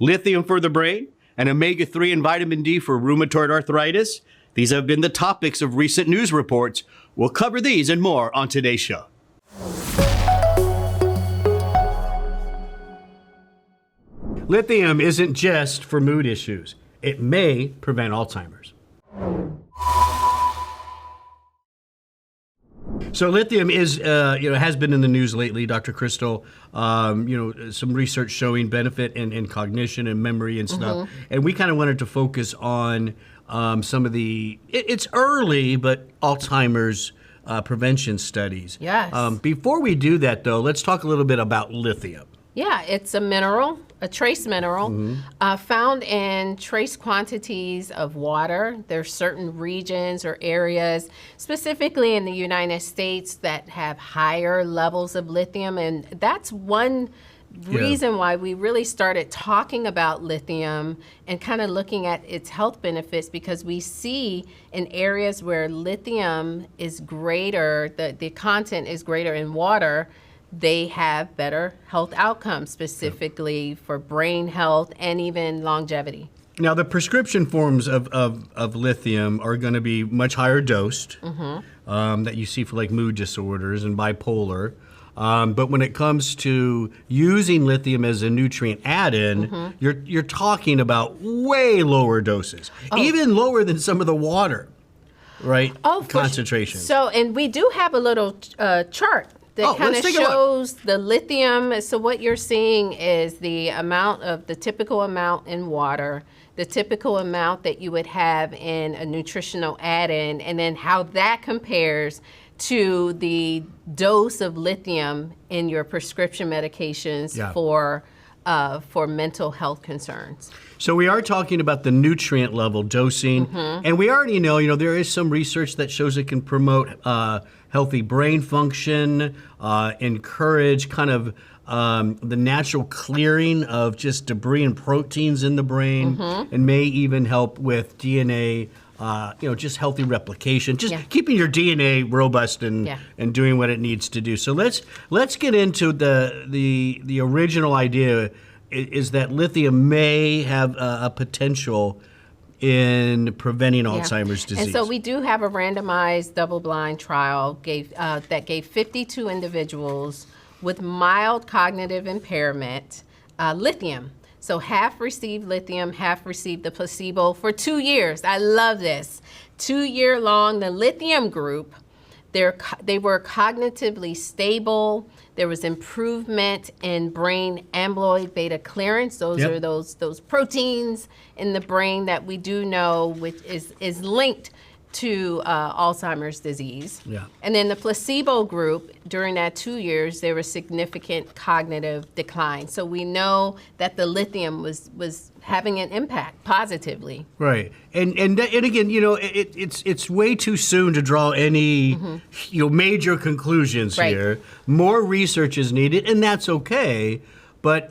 Lithium for the brain, and omega-3 and vitamin D for rheumatoid arthritis. These have been the topics of recent news reports. We'll cover these and more on today's show. Lithium isn't just for mood issues. It may prevent Alzheimer's. So lithium is, has been in the news lately, Dr. Crystal. Some research showing benefit in cognition and memory and stuff. And we kind of wanted to focus on some of the, it's early, but Alzheimer's prevention studies. Yes. Before we do that, though, let's talk a little bit about lithium. Yeah, it's a mineral, a trace mineral, found in trace quantities of water. There's certain regions or areas, specifically in the United States, that have higher levels of lithium. And that's one reason why we really started talking about lithium and kind of looking at its health benefits, because we see in areas where lithium is greater, the content is greater in water, they have better health outcomes, specifically for brain health and even longevity. Now, the prescription forms of lithium are going to be much higher dosed that you see for like mood disorders and bipolar. But when it comes to using lithium as a nutrient add-in, you're talking about way lower doses, even lower than some of the water, right? Concentration. So, and we do have a little chart that kind of shows the lithium. So what you're seeing is the typical amount in water, the typical amount that you would have in a nutritional add-in, and then how that compares to the dose of lithium in your prescription medications for mental health concerns. So we are talking about the nutrient level dosing, and we already know, there is some research that shows it can promote healthy brain function, encourage kind of the natural clearing of just debris and proteins in the brain, and may even help with DNA, just healthy replication, just keeping your DNA robust and doing what it needs to do. So let's get into the original idea is that lithium may have a potential in preventing Alzheimer's disease. And so we do have a randomized double-blind trial that gave 52 individuals with mild cognitive impairment lithium. So half received lithium, half received the placebo for 2 years. I love this. 2 year long, the lithium group, they were cognitively stable. There was improvement in brain amyloid beta clearance. Those are those proteins in the brain that we do know which is linked to Alzheimer's disease. And then the placebo group, during that 2 years, there was significant cognitive decline. So we know that the lithium was having an impact positively. Right, and again, it's way too soon to draw any major conclusions here. More research is needed, and that's okay. But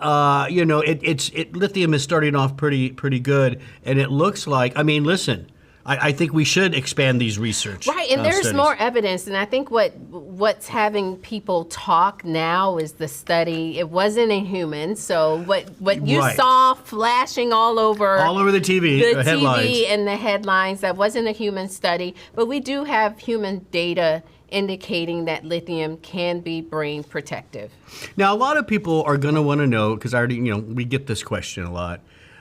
lithium is starting off pretty good, and it looks like. Listen. I think we should expand these research. Right, and there's studies. more evidence, and I think what's having people talk now is the study. It wasn't in humans, so what you saw flashing all over the TV, the headlines. TV and the headlines, that wasn't a human study, but we do have human data indicating that lithium can be brain protective. Now, a lot of people are going to want to know, because I already, we get this question a lot.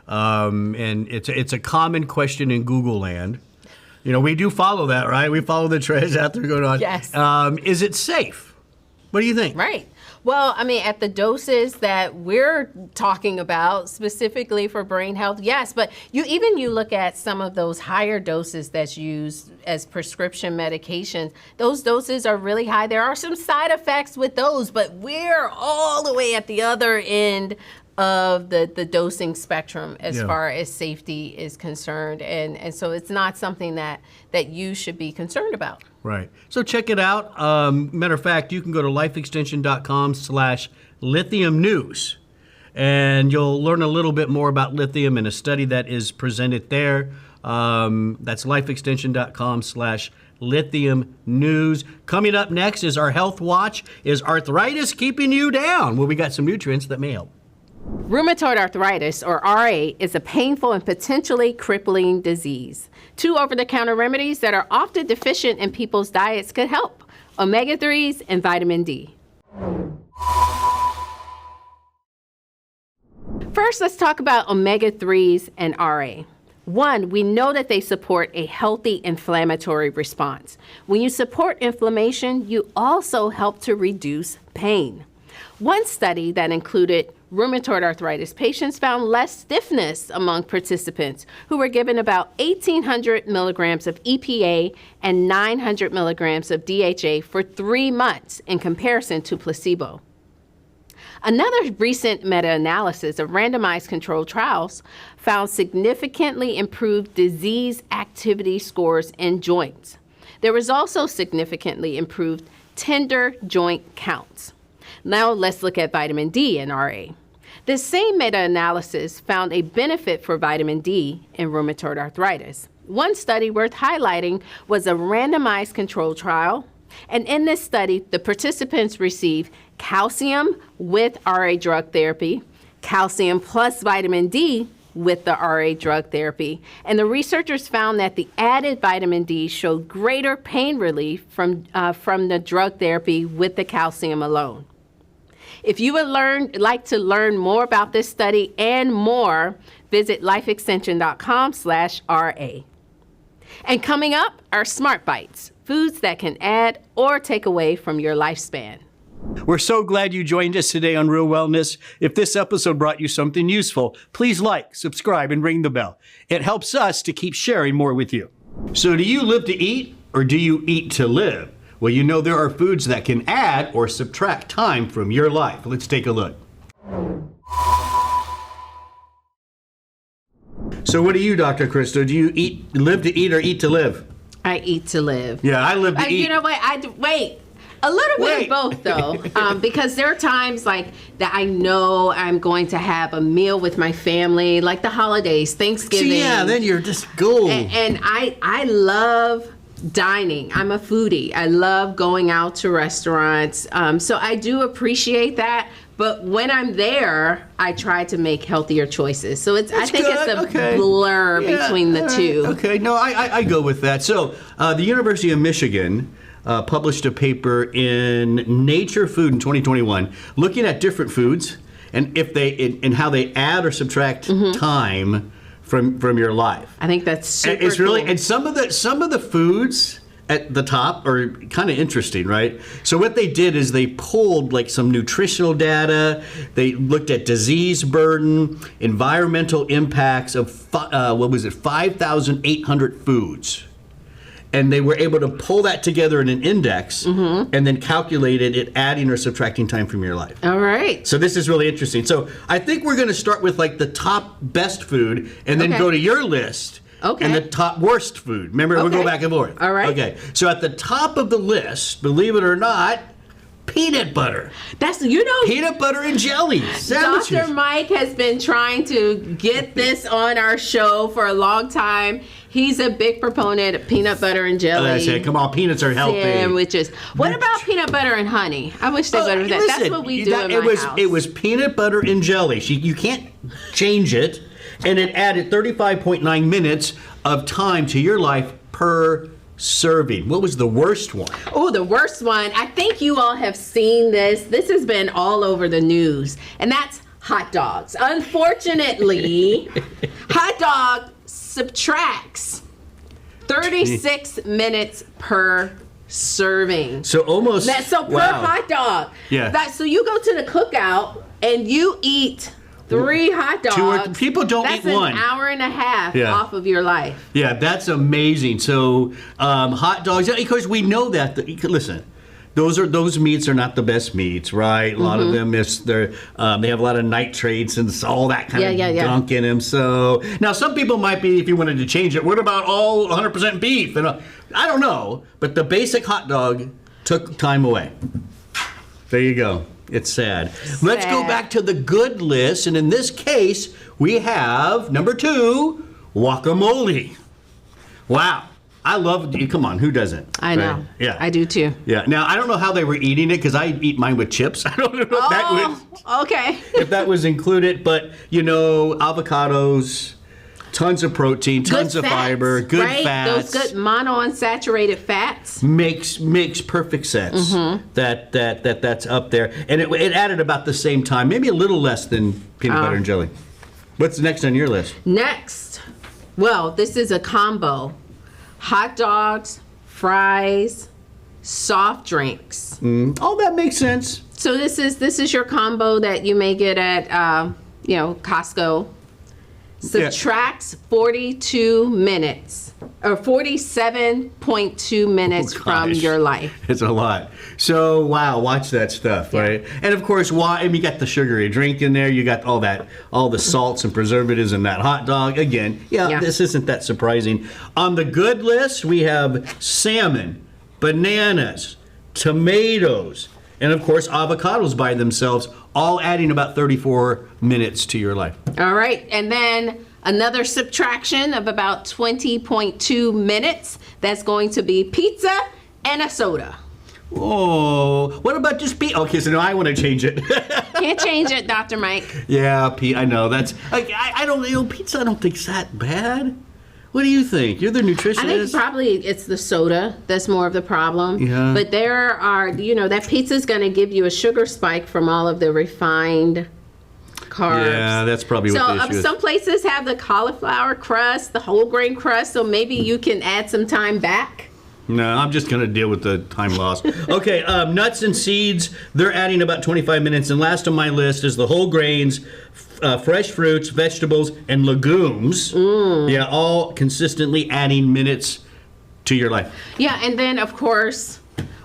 And it's a common question in Google land. We do follow that, right? We follow the trends out there going on. Yes. Is it safe? What do you think? Right. Well, at the doses that we're talking about, specifically for brain health, yes. But you look at some of those higher doses that's used as prescription medications, those doses are really high. There are some side effects with those, but we're all the way at the other end of the dosing spectrum as far as safety is concerned. And so it's not something that you should be concerned about. Right. So check it out. Matter of fact, you can go to lifeextension.com/lithium news, and you'll learn a little bit more about lithium in a study that is presented there. That's lifeextension.com/lithium news. Coming up next is our Health Watch. Is arthritis keeping you down? Well, we got some nutrients that may help. Rheumatoid arthritis, or RA, is a painful and potentially crippling disease. 2 over-the-counter remedies that are often deficient in people's diets could help: omega-3s and vitamin D. First, let's talk about omega-3s and RA. 1, we know that they support a healthy inflammatory response. When you support inflammation, you also help to reduce pain. One study that included rheumatoid arthritis patients found less stiffness among participants who were given about 1,800 milligrams of EPA and 900 milligrams of DHA for 3 months in comparison to placebo. Another recent meta-analysis of randomized controlled trials found significantly improved disease activity scores in joints. There was also significantly improved tender joint counts. Now let's look at vitamin D in RA. This same meta-analysis found a benefit for vitamin D in rheumatoid arthritis. One study worth highlighting was a randomized controlled trial, and in this study, the participants received calcium with RA drug therapy, calcium plus vitamin D with the RA drug therapy, and the researchers found that the added vitamin D showed greater pain relief from the drug therapy with the calcium alone. If you would like to learn more about this study and more, visit lifeextension.com/RA. And coming up are Smart Bites, foods that can add or take away from your lifespan. We're so glad you joined us today on Real Wellness. If this episode brought you something useful, please like, subscribe, and ring the bell. It helps us to keep sharing more with you. So do you live to eat, or do you eat to live? Well, you know there are foods that can add or subtract time from your life. Let's take a look. So what do you, Dr. Christo? Do you live to eat or eat to live? I eat to live. Yeah, I live to eat. You know what? Wait. A little bit of both, though, because there are times like that I know I'm going to have a meal with my family, like the holidays, Thanksgiving. See, yeah, then you're just gold. And I love dining. I'm a foodie. I love going out to restaurants. So I do appreciate that. But when I'm there, I try to make healthier choices. So I think it's a blur between the two. Okay, no, I go with that. So the University of Michigan published a paper in Nature Food in 2021 looking at different foods and and how they add or subtract time from your life. I think that's super It's really cool. And some of the foods at the top are kind of interesting, right? So what they did is they pulled like some nutritional data. They looked at disease burden, environmental impacts of 5,800 foods. And they were able to pull that together in an index and then calculated it adding or subtracting time from your life. All right. So this is really interesting. So I think we're going to start with like the top best food and then go to your list. Okay. And the top worst food. Remember, we'll go back and forth. All right. Okay. So at the top of the list, believe it or not, peanut butter. Peanut butter and jelly sandwiches. Dr. Mike has been trying to get this on our show for a long time. He's a big proponent of peanut butter and jelly. I said, come on, peanuts are healthy. Sandwiches. What about peanut butter and honey? I wish they would have that. Listen, That's what we do in my house. It was peanut butter and jelly. You can't change it. And it added 35.9 minutes of time to your life per serving. What was the worst one? Oh, the worst one. I think you all have seen this. This has been all over the news. And that's hot dogs. Unfortunately, hot dog subtracts 36 minutes per serving. So almost. Per hot dog. Yeah. So you go to the cookout and you eat 3 hot dogs. People don't eat one. That's an hour and a half off of your life. Yeah, that's amazing. So hot dogs, because we know that. Listen, those meats are not the best meats, right? A lot of them they have a lot of nitrates and all that kind of gunk in them. So now some people might be, if you wanted to change it, what about all 100% beef? And I don't know, but the basic hot dog took time away. There you go. It's sad. Let's go back to the good list. And in this case, we have number 2, guacamole. Wow. I love, come on, who doesn't? I know. Right? Yeah. I do too. Yeah. Now, I don't know how they were eating it because I eat mine with chips. I don't know if that was, okay. if that was included, but avocados, tons of protein, tons of fiber, good fats. Those good monounsaturated fats. Makes perfect sense that's up there. And it added about the same time, maybe a little less than peanut butter and jelly. What's next on your list? Next, well, this is a combo. Hot dogs, fries, soft drinks. Oh, that makes sense. So this is your combo that you may get at Costco. Subtracts 42 minutes or 47.2 minutes from your life. It's a lot. So wow, watch that stuff, right? And of course, you got the sugary drink in there. You got all the salts and preservatives in that hot dog. Again, this isn't that surprising. On the good list, we have salmon, bananas, tomatoes, and of course, avocados by themselves, all adding about 34 minutes to your life. All right, and then another subtraction of about 20.2 minutes. That's going to be pizza and a soda. Oh, what about just pizza? Okay, so now I want to change it. Can't change it, Dr. Mike. Yeah, I know. That's, I don't, pizza I don't think's that bad. What do you think? You're the nutritionist. I think probably it's the soda that's more of the problem. Yeah. But there are, that pizza's going to give you a sugar spike from all of the refined carbs. Yeah, that's probably what the issue is. Some places have the cauliflower crust, the whole grain crust, so maybe you can add some time back. No, I'm just going to deal with the time loss. Okay, nuts and seeds, they're adding about 25 minutes. And last on my list is the whole grains, fresh fruits, vegetables, and legumes. Yeah, all consistently adding minutes to your life. Yeah, and then, of course,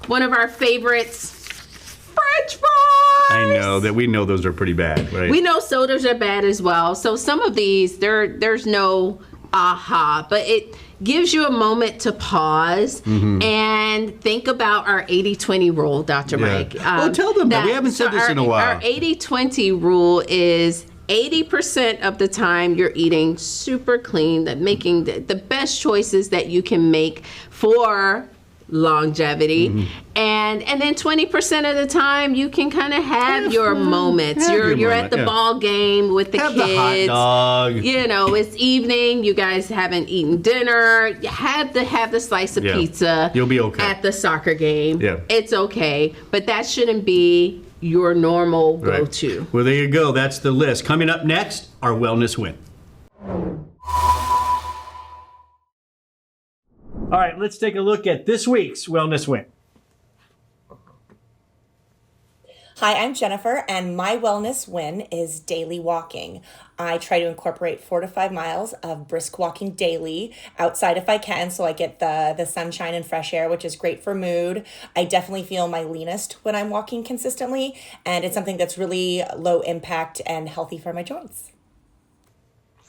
one of our favorites, French fries. I know that we know those are pretty bad, right? We know sodas are bad as well. So some of these, there's no aha, but it gives you a moment to pause and think about our 80-20 rule, Dr. Mike. Well, tell them that. We haven't said this in a while. Our 80-20 rule is 80% of the time you're eating super clean, making the best choices that you can make for longevity, and then 20% of the time you can kind of have your moments. You're at the ball game with the kids. The hot dog. It's evening. You guys haven't eaten dinner. You have to have the slice of pizza. You'll be okay at the soccer game. Yeah, it's okay, but that shouldn't be your normal go-to. Well, there you go. That's the list. Coming up next, our wellness win. All right, let's take a look at this week's Wellness Win. Hi, I'm Jennifer, and my wellness win is daily walking. I try to incorporate 4 to 5 miles of brisk walking daily outside if I can, so I get the sunshine and fresh air, which is great for mood. I definitely feel my leanest when I'm walking consistently, and it's something that's really low impact and healthy for my joints.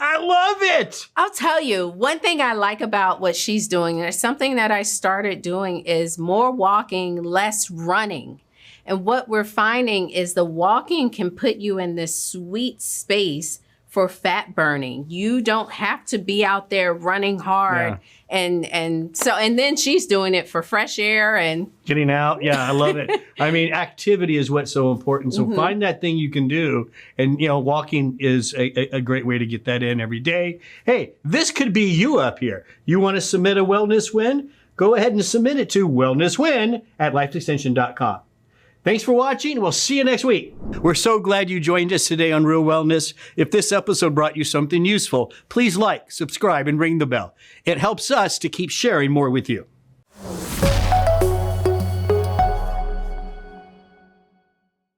I love it. I'll tell you, one thing I like about what she's doing, and it's something that I started doing, is more walking, less running. And what we're finding is the walking can put you in this sweet space for fat burning. You don't have to be out there running hard. And then she's doing it for fresh air and getting out. Yeah, I love it. I mean, activity is what's so important. So find that thing you can do. And, walking is a great way to get that in every day. Hey, this could be you up here. You want to submit a wellness win? Go ahead and submit it to wellnesswin@lifeextension.com. Thanks for watching. We'll see you next week. We're so glad you joined us today on Real Wellness. If this episode brought you something useful, please like, subscribe, and ring the bell. It helps us to keep sharing more with you.